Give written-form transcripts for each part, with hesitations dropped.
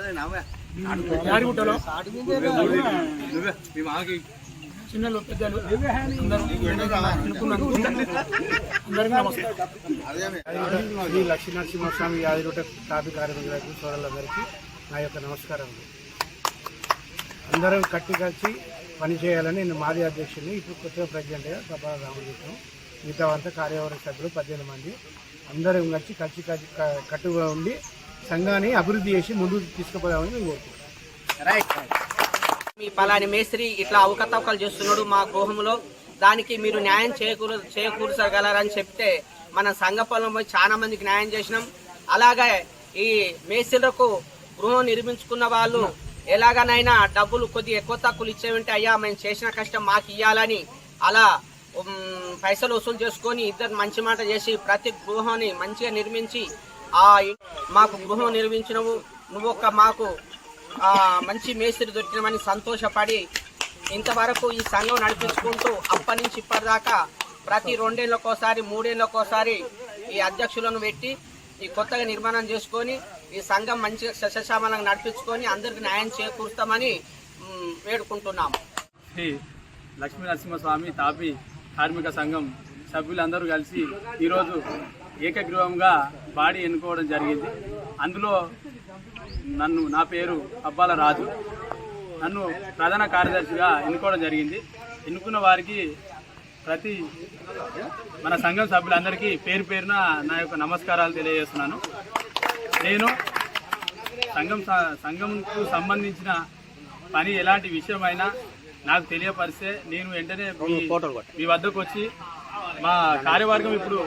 యారిగుట్టలో చిన్నలు పెద్దలు అందరికీ నమస్కారం. శ్రీ లక్ష్మీ నరసింహస్వామి యాదిగుట్ట టాపీ కార్మికులకు సోదరులందరికీ నా యొక్క నమస్కారం. అందరం కలిసి పనిచేయాలని నేను మాజీ అధ్యక్షుడిని, ఇప్పుడు కొత్తగా ప్రెసిడెంట్గా సభా రామకృష్ణ, మిగతా అంతా కార్యవర్గ సభ్యులు 18 మంది అందరం కలిసి కట్టుగా ఉండి సంఘాన్ని అభివృద్ధి చేసి ముందుకు తీసుకుపోదామని మేము కోరుకుంటున్నాం. మీ పలాని మేస్త్రి ఇట్లా అవకతవకలు చేస్తున్నాడు మా గృహంలో, దానికి మీరు న్యాయం చేకూర్చగలరని చెప్తే మన సంఘ పొలం పోయి చాలా మందికి న్యాయం చేసినాం. అలాగే ఈ మేస్త్రులకు గృహం నిర్మించుకున్న వాళ్ళు ఎలాగనైనా డబ్బులు కొద్దిగా ఎక్కువ తక్కువలు ఇచ్చేవంటే అయ్యా మేము చేసిన కష్టం మాకు ఇవ్వాలని అలా పైసలు వసూలు చేసుకొని ఇద్దరు మంచి మాట చేసి ప్రతి గృహాన్ని మంచిగా నిర్మించి మాకు గృహం నిర్మించినవు, నువ్వు మాకు మంచి మేస్త్రి దొరికినమని సంతోషపడి ఇంతవరకు ఈ సంఘం నడిపించుకుంటూ అప్పటి నుంచి ఇప్పటిదాకా ప్రతి 2 ఏళ్ళకోసారి 3 ఏళ్ళకోసారి ఈ అధ్యక్షులను పెట్టి ఈ కొత్తగా నిర్మాణం చేసుకొని ఈ సంఘం మంచిగా సస్యశ్యామలంగా నడిపించుకొని అందరికి న్యాయం చేకూరుస్తామని వేడుకుంటున్నాము. శ్రీ లక్ష్మీ నరసింహస్వామి తాపీ కార్మిక సంఘం సభ్యులందరూ కలిసి ఈరోజు ఏకగ్రీవంగా బాడీ ఎన్నుకోవడం జరిగింది. అందులో నా పేరు అబ్బాల రాజు, నన్ను ప్రధాన కార్యదర్శిగా ఎన్నుకోవడం జరిగింది. ఎన్నుకున్న వారికి మన సంఘం సభ్యులందరికీ పేరు పేరున నా యొక్క నమస్కారాలు తెలియజేస్తున్నాను. నేను సంఘంకు సంబంధించిన పని ఎలాంటి విషయమైనా నాకు తెలియపరిస్తే నేను వెంటనే మీ వద్దకు వచ్చి మా కార్యవర్గం ఇప్పుడు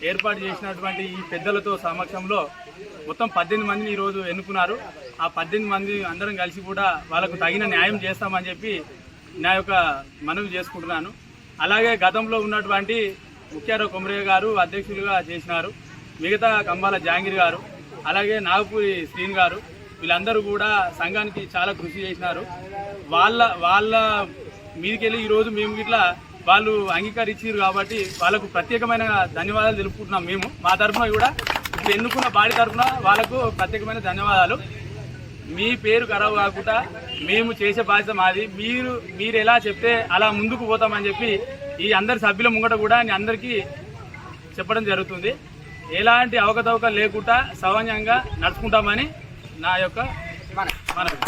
ఏర్పాటు చేసినటువంటి ఈ పెద్దలతో సమక్షంలో మొత్తం 18 మందిని ఈరోజు ఎన్నుకున్నారు. ఆ 18 మంది అందరం కలిసి కూడా వాళ్ళకు తగిన న్యాయం చేస్తామని చెప్పి నా యొక్క మనవి చేసుకుంటున్నాను. అలాగే గతంలో ఉన్నటువంటి ముఖ్యారావు కొమరయ్య గారు అధ్యక్షులుగా చేసినారు, మిగతా కంబాల జహాంగీర్ గారు, అలాగే నాగపూరి శ్రీన్ గారు, వీళ్ళందరూ కూడా సంఘానికి చాలా కృషి చేసినారు. వాళ్ళ మీదికెళ్ళి ఈరోజు మేము ఇట్లా వాళ్ళు అంగీకరించారు కాబట్టి వాళ్ళకు ప్రత్యేకమైన ధన్యవాదాలు తెలుపుకుంటున్నాం. మేము మా తరఫున కూడా ఇప్పుడు ఎన్నుకున్న బాడీ తరఫున వాళ్ళకు ప్రత్యేకమైన ధన్యవాదాలు. మీ పేరు ఖరాబు కాకుండా మేము చేసే బాధ్యత మాది. మీరు ఎలా చెప్తే అలా ముందుకు పోతామని చెప్పి ఈ అందరి సభ్యుల ముంగట కూడా అందరికీ చెప్పడం జరుగుతుంది. ఎలాంటి అవకతవకలు లేకుండా సౌజన్యంగా నడుచుకుంటామని నా యొక్క మనవి.